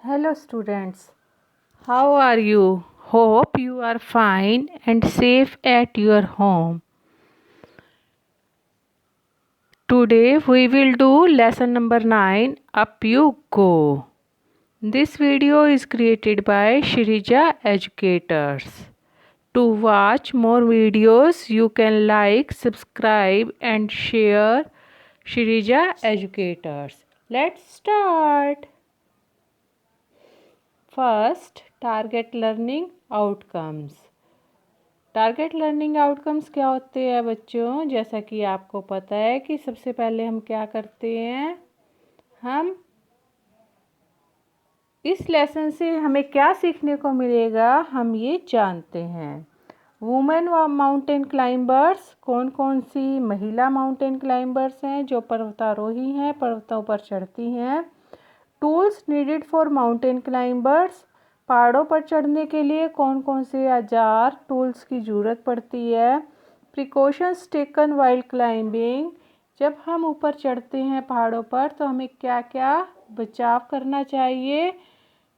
Hello students, how are you? Hope you are fine and safe at your home. Today we will do lesson number 9, Up You Go. This video is created by Shirija Educators. To watch more videos, you can like, subscribe and share Shirija Educators. Let's start. First, target learning outcomes. Target learning outcomes क्या होते हैं बच्चों? जैसा कि आपको पता है कि सबसे पहले हम क्या करते हैं, हम इस लेसन से हमें क्या सीखने को मिलेगा हम ये जानते हैं। वुमेन व माउंटेन क्लाइंबर्स, कौन कौन सी महिला माउंटेन क्लाइंबर्स हैं जो पर्वतारोही हैं, पर्वतों पर चढ़ती हैं। Tools needed for mountain climbers, पहाड़ों पर चढ़ने के लिए कौन कौन से औजार टूल्स की ज़रूरत पड़ती है। प्रिकॉशंस टेकन वाइल क्लाइंबिंग, जब हम ऊपर चढ़ते हैं पहाड़ों पर तो हमें क्या क्या बचाव करना चाहिए।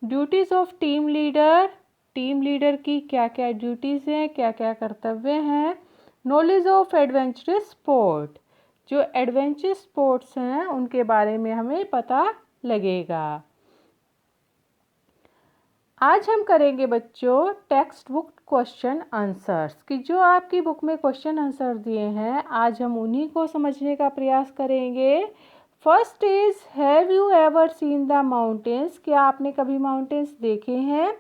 Duties of team leader, team leader की क्या क्या ड्यूटीज़ हैं, क्या क्या कर्तव्य हैं। नॉलेज ऑफ एडवेंचरस स्पोर्ट, जो एडवेंचर स्पोर्ट्स हैं उनके बारे में हमें पता लगेगा। आज हम करेंगे बच्चों टेक्स्ट बुक क्वेश्चन आंसर्स कि जो आपकी बुक में क्वेश्चन आंसर दिए हैं आज हम उन्हीं को समझने का प्रयास करेंगे। First is have you ever scene the mountains, क्या आपने कभी माउंटेन्स देखे हैं।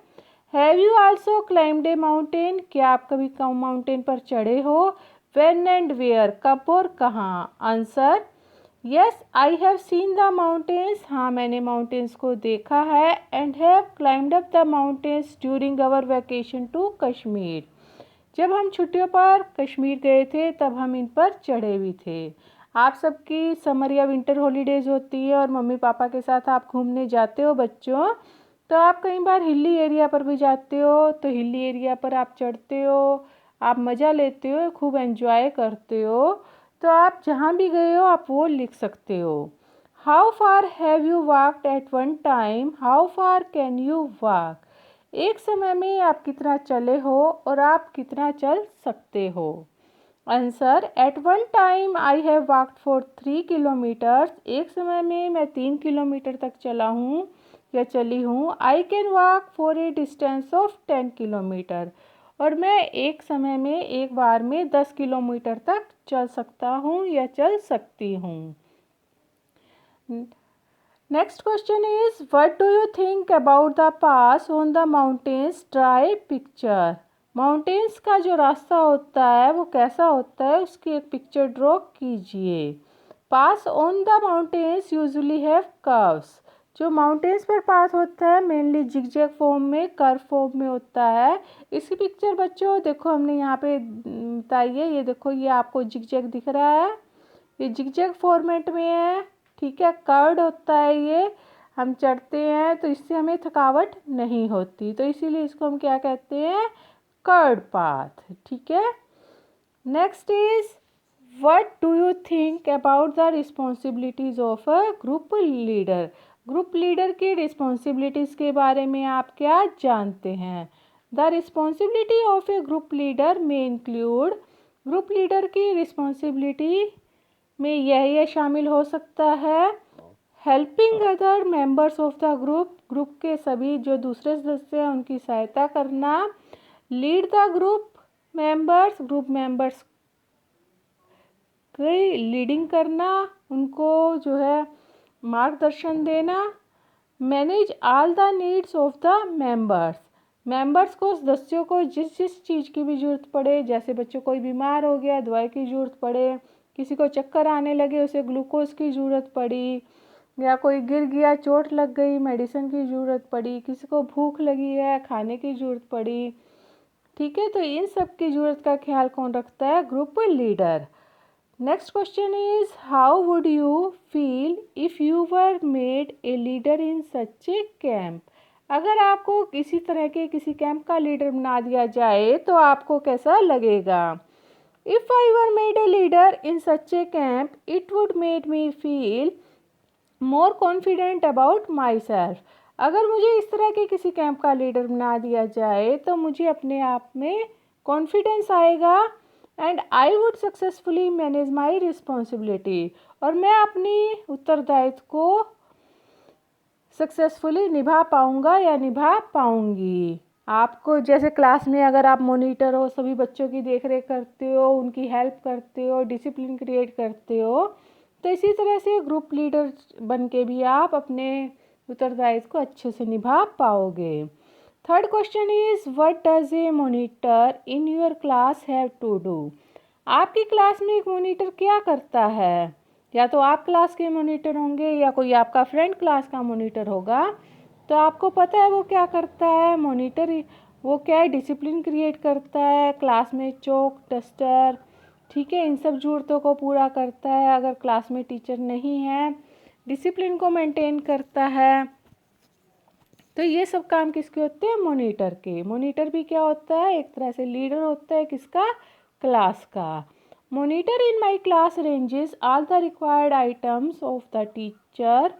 Have you also climbed A mountain, क्या आप कभी माउंटेन पर चढ़े हो। व्हेन एंड वेयर, कब और कहाँ। Answer yes I have seen the mountains, हाँ मैंने माउंटेन्स को देखा है। And have climbed up the mountains during our vacation to Kashmir, जब हम छुट्टियों पर कश्मीर गए थे तब हम इन पर चढ़े भी थे। आप सबकी समर या विंटर हॉलीडेज होती है और मम्मी पापा के साथ आप घूमने जाते हो बच्चों, तो आप कई बार हिली एरिया पर भी जाते हो, तो हिली एरिया पर आप चढ़ते हो, आप मज़ा लेते हो, खूब एंजॉय करते हो। तो आप जहाँ भी गए हो आप वो लिख सकते हो। How far have you walked at one time, how far can you walk, एक समय में आप कितना चले हो और आप कितना चल सकते हो। Answer at one time I have walked for 3 kilometres, एक समय में मैं 3 किलोमीटर तक चला हूँ या चली हूँ। I can walk for a distance of 10 kilometre, और मैं एक समय में एक बार में 10 किलोमीटर तक चल सकता हूँ या चल सकती हूँ। Next question is what do you think about the pass on the mountains, dry picture, mountains का जो रास्ता होता है वो कैसा होता है उसकी एक पिक्चर ड्रॉ कीजिए। Pass on the mountains usually have curves, जो माउंटेन्स पर पास होता है मेनली जिगजैग फॉर्म में, कर्व फॉर्म में होता है। इसकी पिक्चर बच्चों देखो हमने यहाँ पे बताई है, ये देखो ये आपको जिगजैग दिख रहा है, ये जिगजैग फॉर्मेट में है, ठीक है। कर्व्ड होता है ये, हम चढ़ते हैं तो इससे हमें थकावट नहीं होती, तो इसीलिए इसको हम क्या कहते हैं, कर्व्ड पाथ, ठीक है। Next is what do you think about the responsibilities of a group leader, group leader की रिस्पॉन्सिबिलिटीज के बारे में आप क्या जानते हैं। The responsibility of a group leader में इंक्लूड, ग्रुप लीडर की रिस्पॉन्सिबिलिटी में यह शामिल हो सकता है। Helping other members of the group, group के सभी जो दूसरे सदस्य हैं उनकी सहायता करना। लीड द ग्रुप मेंबर्स की लीडिंग करना, उनको जो है मार्गदर्शन देना। Manage all the needs of the members को, सदस्यों को जिस जिस चीज़ की भी ज़रूरत पड़े, जैसे बच्चों कोई बीमार हो गया दवाई की ज़रूरत पड़े, किसी को चक्कर आने लगे उसे ग्लूकोज की ज़रूरत पड़ी, या कोई गिर गया चोट लग गई मेडिसिन की ज़रूरत पड़ी, किसी को भूख लगी है खाने की ज़रूरत पड़ी, ठीक है। तो इन सब की ज़रूरत का ख्याल कौन रखता है, group leader. Next question is how would you feel if you were made a leader in such A camp, अगर आपको किसी तरह के किसी कैंप का लीडर बना दिया जाए तो आपको कैसा लगेगा। If I were made a leader in such A camp it would made me feel more confident about my self, अगर मुझे इस तरह के किसी कैंप का लीडर बना दिया जाए तो मुझे अपने आप में कॉन्फिडेंस आएगा and I would successfully manage my responsibility, और मैं अपनी उत्तरदायित्व को सक्सेसफुली निभा पाऊँगा या निभा पाऊँगी। आपको जैसे क्लास में अगर आप मॉनिटर हो, सभी बच्चों की देखरेख करते हो, उनकी हेल्प करते हो, डिसिप्लिन क्रिएट करते हो, तो इसी तरह से ग्रुप लीडर बन के भी आप अपने उत्तरदायित्व को अच्छे से निभा पाओगे। Third question is what does a monitor in your class have to do. आपकी क्लास में एक मॉनिटर क्या करता है? या तो आप क्लास के मॉनिटर होंगे या कोई आपका फ्रेंड क्लास का मॉनिटर होगा, तो आपको पता है वो क्या करता है। मॉनिटर वो क्या है, डिसिप्लिन क्रिएट करता है, क्लास में चौक डस्टर, ठीक है, इन सब ज़रूरतों को पूरा करता है। अगर क्लास में टीचर नहीं है, डिसिप्लिन को मेंटेन करता है। तो ये सब काम किसके होते हैं? मॉनिटर के। मॉनिटर भी क्या होता है? एक तरह से लीडर होता है किसका? क्लास का। Monitor in my class arranges all the required items of the teacher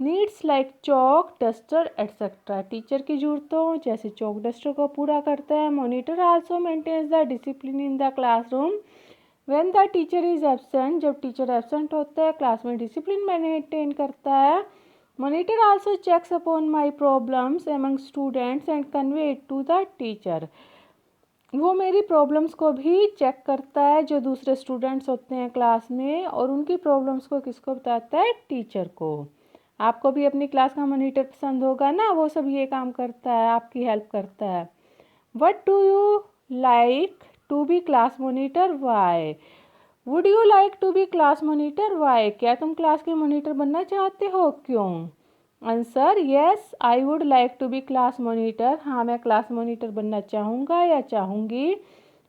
needs like chalk duster etcetera. Teacher की जरूरतों जैसे चौक डस्टर को पूरा करता है। Monitor also maintains the discipline in the classroom when the teacher is absent. जब teacher absent होता है क्लास में डिसिप्लिन मेंटेन करता है। Monitor also checks upon my problems among students and convey it to the teacher. वो मेरी problems को भी चेक करता है जो दूसरे स्टूडेंट्स होते हैं क्लास में, और उनकी प्रॉब्लम्स को किसको बताता है? टीचर को। आपको भी अपनी क्लास का मॉनिटर पसंद होगा ना, वो सब ये काम करता है, आपकी हेल्प करता है। What do you like to be class monitor? Why would you like to be class monitor? Why क्या तुम क्लास के मॉनिटर बनना चाहते हो? क्यों? Answer yes I would like to be class monitor. हाँ, मैं क्लास मॉनिटर बनना चाहूँगा या चाहूँगी।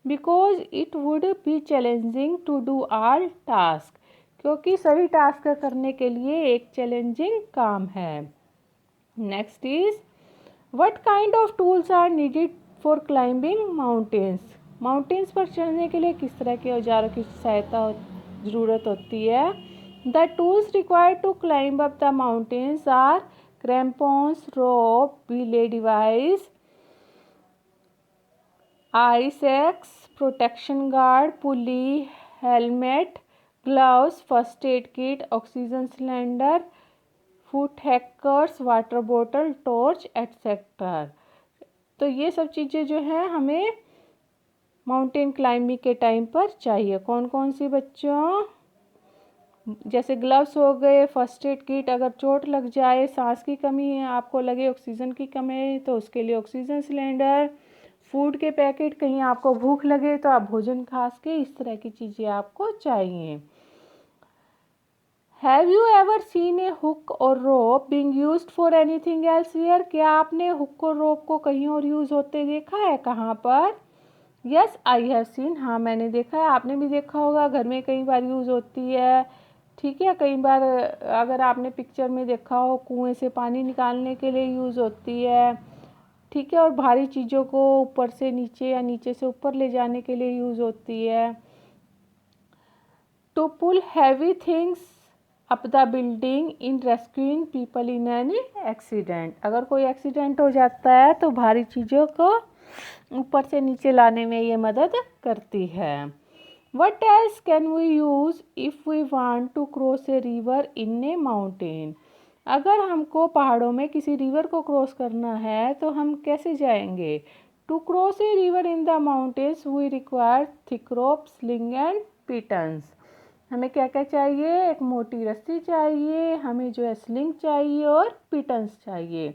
Because it would be challenging to do all task, क्योंकि सभी टास्क करने के लिए एक चैलेंजिंग काम है। Next is what kind of tools are needed for climbing mountains. Mountains पर चढ़ने के लिए किस तरह के औजारों की सहायता ज़रूरत होती है? The tools required to climb up the mountains are crampons, rope, belay device, ice axe, protection guard, pulley, helmet, gloves, first aid kit, oxygen cylinder, foot hackers, water bottle, torch, etc. तो ये सब चीज़ें जो हैं हमें mountain climbing के time पर चाहिए। कौन कौन सी बच्चों? जैसे ग्लव्स हो गए, फर्स्ट एड किट, अगर चोट लग जाए, सांस की कमी है, आपको लगे ऑक्सीजन की कमी है तो उसके लिए ऑक्सीजन सिलेंडर, फूड के पैकेट, कहीं आपको भूख लगे तो आप भोजन खा सके, इस तरह की चीज़ें आपको चाहिए। Have you ever seen a hook और rope being used for anything elsewhere? क्या आपने हुक और रोप को कहीं और यूज़ होते देखा है? कहाँ पर? Yes I have scene. हाँ, मैंने देखा है, आपने भी देखा होगा, घर में कई बार यूज़ होती है, ठीक है। कई बार अगर आपने पिक्चर में देखा हो, कुएं से पानी निकालने के लिए यूज़ होती है, ठीक है, और भारी चीज़ों को ऊपर से नीचे या नीचे से ऊपर ले जाने के लिए यूज़ होती है। To pull heavy things up the building in rescuing people in an accident. अगर कोई एक्सीडेंट हो जाता है तो भारी चीज़ों को ऊपर से नीचे लाने में ये मदद करती है। What else can we use if we want to cross a river in a mountain? अगर हमको पहाड़ों में किसी रिवर को क्रॉस करना है तो हम कैसे जाएंगे? To cross a river in the mountains we require thick rope, sling and pitons. हमें क्या क्या चाहिए? एक मोटी रस्सी चाहिए, हमें जो है स्लिंग चाहिए और पिटन्स चाहिए,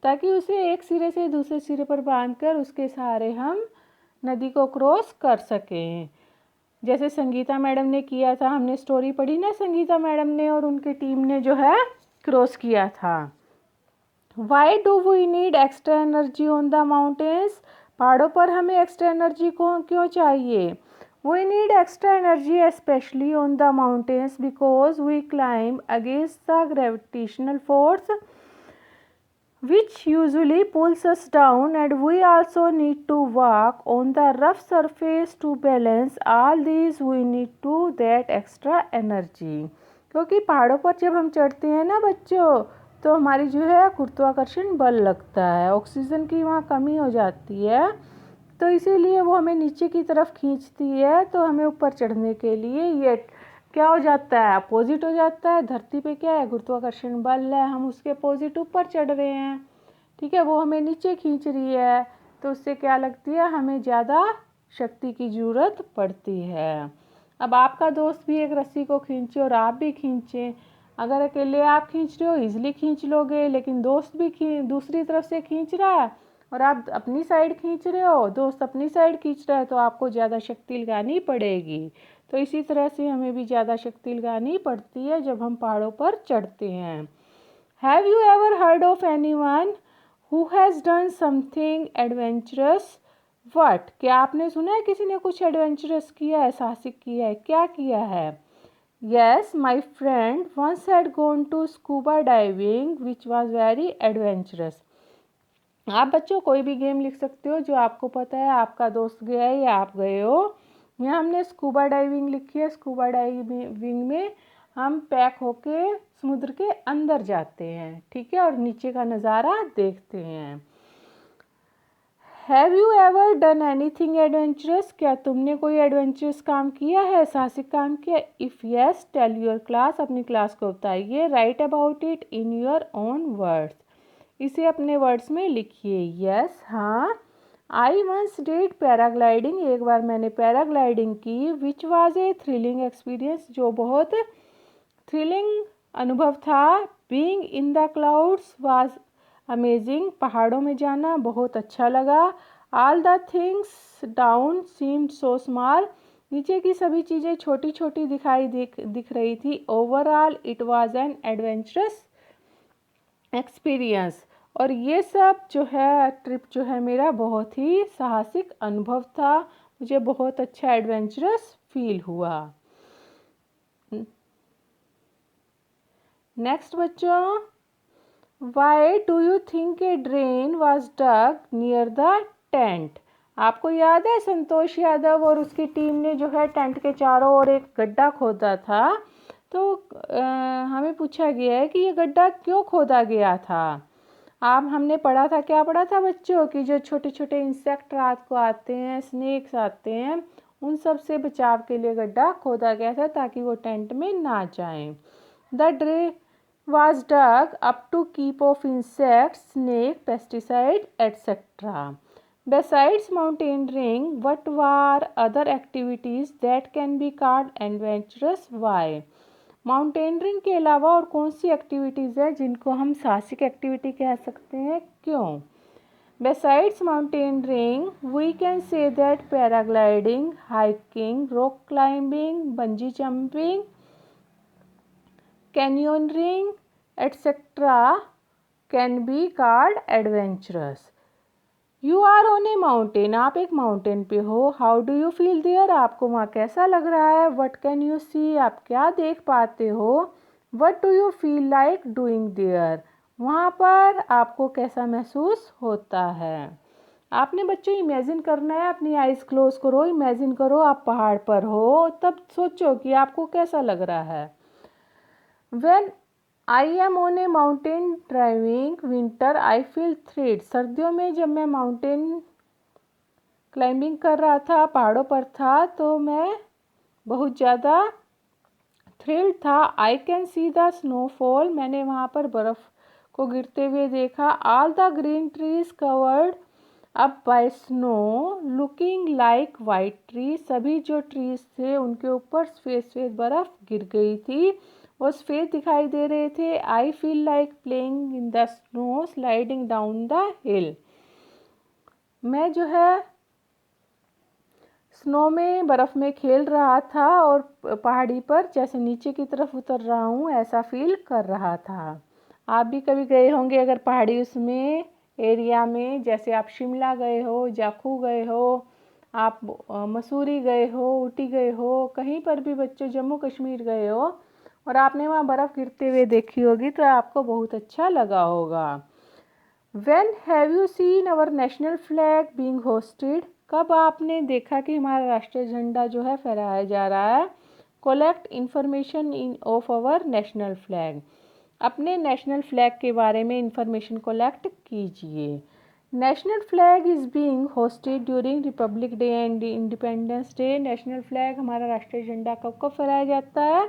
ताकि उसे एक सिरे से दूसरे सिरे पर बांधकर उसके सहारे हम नदी को क्रॉस कर सकें। जैसे संगीता मैडम ने किया था, हमने स्टोरी पढ़ी ना, संगीता मैडम ने और उनकी टीम ने जो है क्रॉस किया था। Why do we need extra energy on the mountains? पहाड़ों पर हमें एक्स्ट्रा एनर्जी को क्यों चाहिए? We need extra energy specially on the mountains because we climb against the gravitational force which usually pulls us down, and we also need to walk on the rough surface to balance all these. We need to that extra energy. क्योंकि पहाड़ों पर जब हम चढ़ते हैं ना बच्चों, तो हमारी जो है गुरुत्वाकर्षण बल लगता है, ऑक्सीजन की वहाँ कमी हो जाती है, तो इसीलिए वो हमें नीचे की तरफ खींचती है। तो हमें ऊपर चढ़ने के लिए ये क्या हो जाता है, अपोजिट हो जाता है। धरती पे क्या है, गुरुत्वाकर्षण बल है, हम उसके अपोजिट ऊपर चढ़ रहे हैं, ठीक है, वो हमें नीचे खींच रही है, तो उससे क्या लगती है, हमें ज़्यादा शक्ति की ज़रूरत पड़ती है। अब आपका दोस्त भी एक रस्सी को खींचे और आप भी खींचें। अगर अकेले आप खींच रहे हो ईजिली खींच लोगे, लेकिन दोस्त भी दूसरी तरफ से खींच रहा है और आप अपनी साइड खींच रहे हो, दोस्त अपनी साइड खींच रहा है, तो आपको ज़्यादा शक्ति लगानी पड़ेगी। तो इसी तरह से हमें भी ज़्यादा शक्ति लगानी पड़ती है जब हम पहाड़ों पर चढ़ते हैं। Have you ever heard of anyone who has done something adventurous? What? क्या आपने सुना है किसी ने कुछ एडवेंचरस किया है, साहसिक किया है? क्या किया है? Yes, my friend once had gone to scuba diving which was very adventurous. आप बच्चों कोई भी गेम लिख सकते हो जो आपको पता है, आपका दोस्त गया है या आप गए हो। यहाँ हमने स्कूबा डाइविंग लिखी है। स्कूबा डाइविंग में हम पैक होके समुद्र के अंदर जाते हैं, ठीक है, और नीचे का नज़ारा देखते हैं। Have you ever done anything adventurous? क्या तुमने कोई एडवेंचरस काम किया है, साहसिक काम किया? If yes tell your class, अपनी क्लास को बताइए। Write about it in your own words, इसे अपने वर्ड्स में लिखिए। यस, हाँ। आई वंस डिड पैराग्लाइडिंग, एक बार मैंने पैराग्लाइडिंग की। Which was a thrilling experience, जो बहुत थ्रिलिंग अनुभव था। Being in the clouds was amazing, पहाड़ों में जाना बहुत अच्छा लगा। All the things down seemed so small, नीचे की सभी चीज़ें छोटी छोटी दिख रही थी। Overall it was an adventurous experience, और ये सब जो है ट्रिप जो है मेरा बहुत ही साहसिक अनुभव था, मुझे बहुत अच्छा एडवेंचरस फील हुआ। नेक्स्ट बच्चों, why do you think a drain was dug near the tent? आपको याद है संतोष यादव और उसकी टीम ने जो है टेंट के चारों ओर एक गड्ढा खोदा था। तो हमें पूछा गया है कि ये गड्ढा क्यों खोदा गया था। आप हमने पढ़ा था, क्या पढ़ा था बच्चों, कि जो छोटे छोटे इंसेक्ट रात को आते हैं, स्नेक्स आते हैं, उन सब से बचाव के लिए गड्ढा खोदा गया था ताकि वो टेंट में ना जाएं। The drain was dug up to keep off insects, snake, pesticide, etc. Besides mountaineering, what were other activities that can be called adventurous? Why? Mountaineering के अलावा और कौन सी एक्टिविटीज़ है जिनको हम साहसिक एक्टिविटी कह सकते हैं, क्यों? Besides mountaineering, we can say that paragliding, hiking, rock climbing, bungee jumping, canyoning, etc. can be called adventurous. You are on a mountain, आप एक माउंटेन पे हो। How do you feel there? आपको वहाँ कैसा लग रहा है? What can you see? आप क्या देख पाते हो? What do you feel like doing there? वहाँ पर आपको कैसा महसूस होता है? आपने बच्चों इमेजिन करना है, अपनी आइज़ क्लोज करो, इमेजिन करो आप पहाड़ पर हो, तब सोचो कि आपको कैसा लग रहा है। When I am on a mountain driving winter, I feel thrilled. सर्दियों में जब मैं माउंटेन क्लाइंबिंग कर रहा था, पहाड़ों पर था, तो मैं बहुत ज़्यादा थ्रिल्ड था। I can see the snowfall, मैंने वहाँ पर बर्फ़ को गिरते हुए देखा। All the green trees covered up by snow looking like white tree, सभी जो ट्रीज थे उनके ऊपर सफ़ेद सफ़ेद बर्फ़ गिर गई थी, वो सफ़ेद दिखाई दे रहे थे। I feel like playing in the snow sliding down the हिल, मैं जो है स्नो में बर्फ़ में खेल रहा था और पहाड़ी पर जैसे नीचे की तरफ उतर रहा हूँ ऐसा फील कर रहा था। आप भी कभी गए होंगे अगर पहाड़ी उसमें एरिया में, जैसे आप शिमला गए हो, जाखू गए हो, आप मसूरी गए हो, ऊटी गए हो, कहीं पर भी बच्चों जम्मू कश्मीर गए हो और आपने वहाँ बर्फ़ गिरते हुए देखी होगी तो आपको बहुत अच्छा लगा होगा। When have you seen our national flag being hoisted? कब आपने देखा कि हमारा राष्ट्रीय झंडा जो है फहराया जा रहा है? Collect information in of our national flag. अपने नेशनल फ्लैग के बारे में इंफॉर्मेशन कलेक्ट कीजिए। National flag is being hosted during Republic day and independence day. National flag हमारा राष्ट्रीय झंडा कब कब फहराया जाता है?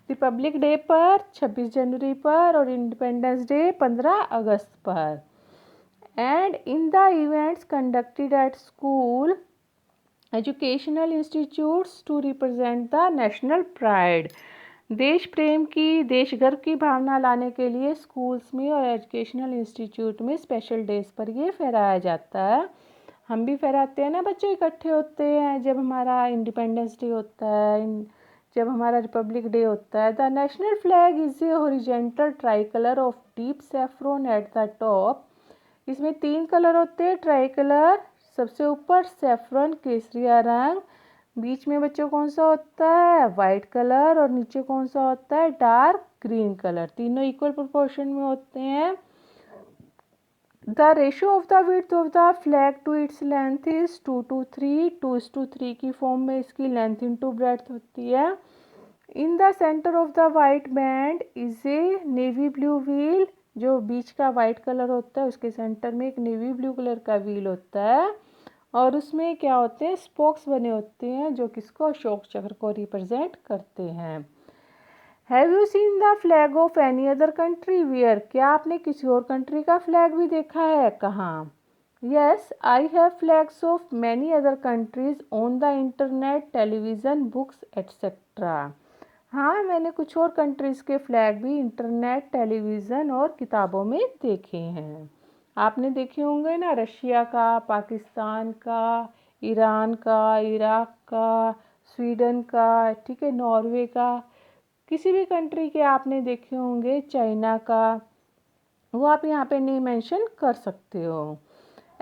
रिपब्लिक डे पर, 26 जनवरी पर, और इंडिपेंडेंस डे 15 अगस्त पर। And in the events conducted at school educational institutes to represent the national pride. देश प्रेम की, देश गर्व की भावना लाने के लिए स्कूल्स में और एजुकेशनल इंस्टीट्यूट में स्पेशल डेज पर ये फहराया जाता है। हम भी फहराते हैं ना बच्चों, इकट्ठे होते हैं जब हमारा इंडिपेंडेंस डे होता है, जब हमारा रिपब्लिक डे होता है। The national flag is a horizontal try colour of deep saffron at the top. इसमें 3 कलर होते हैं ट्राई कलर। सबसे ऊपर सैफ्रॉन केसरिया रंग, बीच में बच्चों कौन सा होता है? वाइट कलर, और नीचे कौन सा होता है? Dark green colour. तीनों इक्वल प्रोपोर्शन में होते हैं। The ratio of the width of the flag to its length is 2:3। 2:3 की फॉर्म में इसकी लेंथ इंटू ब्रेड्थ होती है। In the centre of the white band is a navy blue wheel. जो बीच का वाइट कलर होता है उसके सेंटर में एक नेवी ब्लू कलर का व्हील होता है, और उसमें क्या होते हैं? स्पोक्स बने होते हैं जो किसको? अशोक चक्र को रिप्रेजेंट करते हैं। Have you seen the flag of any other country where? क्या आपने किसी और कंट्री का फ्लैग भी देखा है? कहाँ? Yes, I have flags of many other countries on the internet, television, books etcetera. हाँ, मैंने कुछ और कंट्रीज़ के फ्लैग भी इंटरनेट, टेलीविज़न और किताबों में देखे हैं। आपने देखे होंगे ना, रशिया का, पाकिस्तान का, ईरान का, इराक का, स्वीडन का, ठीक है, नॉर्वे का, किसी भी कंट्री के आपने देखे होंगे, चाइना का, वो आप यहाँ पे नहीं मेंशन कर सकते हो।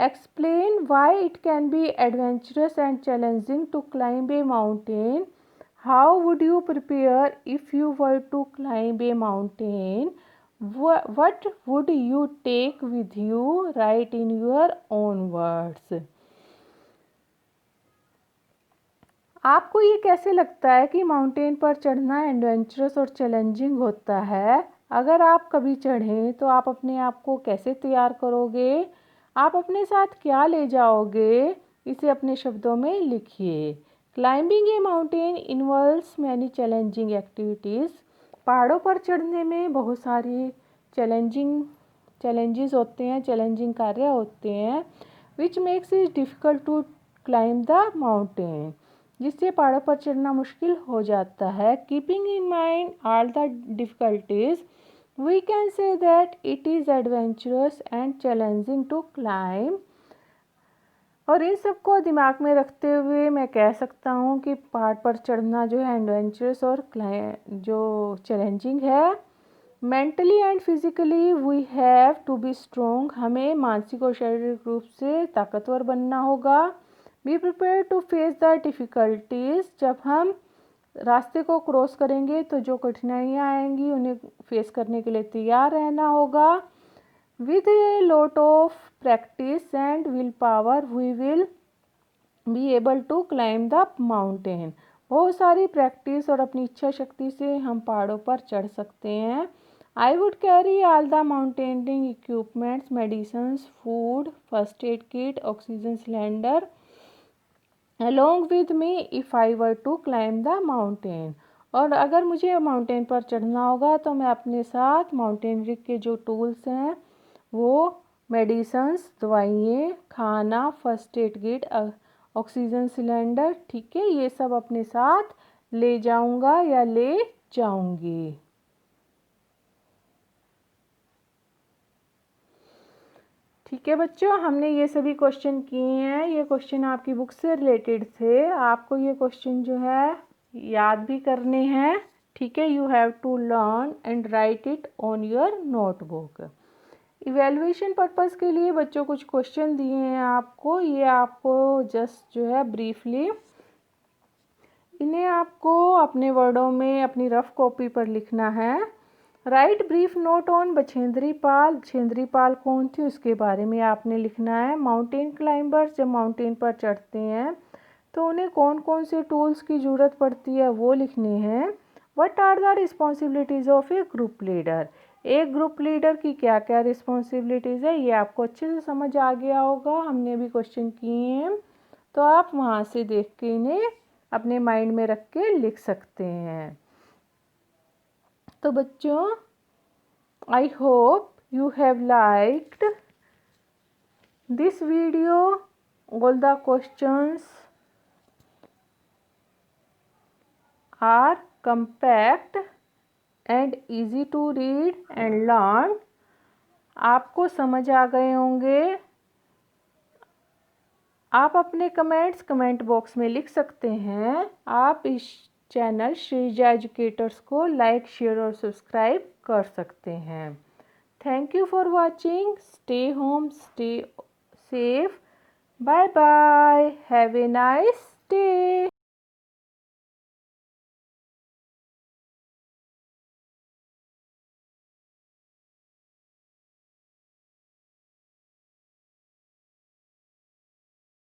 Explain why it can be adventurous and challenging to climb a mountain. How would you prepare if you were to climb a mountain? What would you take with you? Write in your own words. आपको ये कैसे लगता है कि mountain पर चढ़ना adventurous और challenging होता है? अगर आप कभी चढ़ें तो आप अपने आप को कैसे तैयार करोगे? आप अपने साथ क्या ले जाओगे? इसे अपने शब्दों में लिखिए। क्लाइंबिंग ए mountain involves many challenging activities. पहाड़ों पर चढ़ने में बहुत सारी चैलेंजेस होते हैं, चैलेंजिंग कार्य होते हैं। Which makes it difficult to climb the mountain, जिससे पहाड़ों पर चढ़ना मुश्किल हो जाता है। Keeping in mind all the difficulties, we can say that it is adventurous and challenging to climb. और इन सबको दिमाग में रखते हुए मैं कह सकता हूँ कि पहाड़ पर चढ़ना जो है एडवेंचरस और जो चैलेंजिंग है। Mentally and physically we have to be strong. हमें मानसिक और शारीरिक रूप से ताकतवर बनना होगा। Be prepare to face the difficulties. जब हम रास्ते को क्रॉस करेंगे तो जो कठिनाइयाँ आएंगी उन्हें फेस करने के लिए तैयार रहना होगा। With a lot of practice and will power we will be able to climb the mountain. बहुत सारी प्रैक्टिस और अपनी इच्छा शक्ति से हम पहाड़ों पर चढ़ सकते हैं। I would carry all the mountaineering equipments, medicines, food, first aid kit, oxygen cylinder along with me if I were to climb the mountain. और अगर मुझे माउंटेन पर चढ़ना होगा तो मैं अपने साथ माउंटेनरी के जो टूल्स हैं, वो मेडिसन्स, दवाइयाँ, खाना, first aid kit, oxygen cylinder, ठीक है, ये सब अपने साथ ले जाऊंगा या ले जाऊंगी। ठीक है बच्चों, हमने ये सभी क्वेश्चन किए हैं। ये क्वेश्चन आपकी बुक से रिलेटेड थे। आपको ये क्वेश्चन जो है याद भी करने हैं, ठीक है। You have to learn and write it on your notebook. Evaluation purpose के लिए बच्चों कुछ क्वेश्चन दिए हैं आपको। ये आपको जस्ट जो है ब्रीफली इन्हें आपको अपने वर्डों में अपनी रफ कॉपी पर लिखना है। Write brief note on Bachendri Pal. Bachendri Pal कौन थी उसके बारे में आपने लिखना है। माउंटेन क्लाइंबर्स जब माउंटेन पर चढ़ते हैं तो उन्हें कौन कौन से टूल्स की ज़रूरत पड़ती है वो लिखने हैं। What are the responsibilities of a group leader. एक ग्रुप लीडर की क्या क्या रिस्पॉन्सिबिलिटीज़ है, ये आपको अच्छे से समझ आ गया होगा। हमने भी क्वेश्चन किए हैं, तो आप वहाँ से देख के इन्हें अपने माइंड में रख के लिख सकते हैं। तो बच्चों, I hope you have liked this video. All the questions are compact and easy to read and learn. आपको समझ आ गए होंगे। आप अपने कमेंट बॉक्स में लिख सकते हैं। आप इस चैनल श्रीजा एजुकेटर्स को लाइक, शेयर और सब्सक्राइब कर सकते हैं। Thank you for watching. Stay home, stay safe. Bye bye. Have a nice day.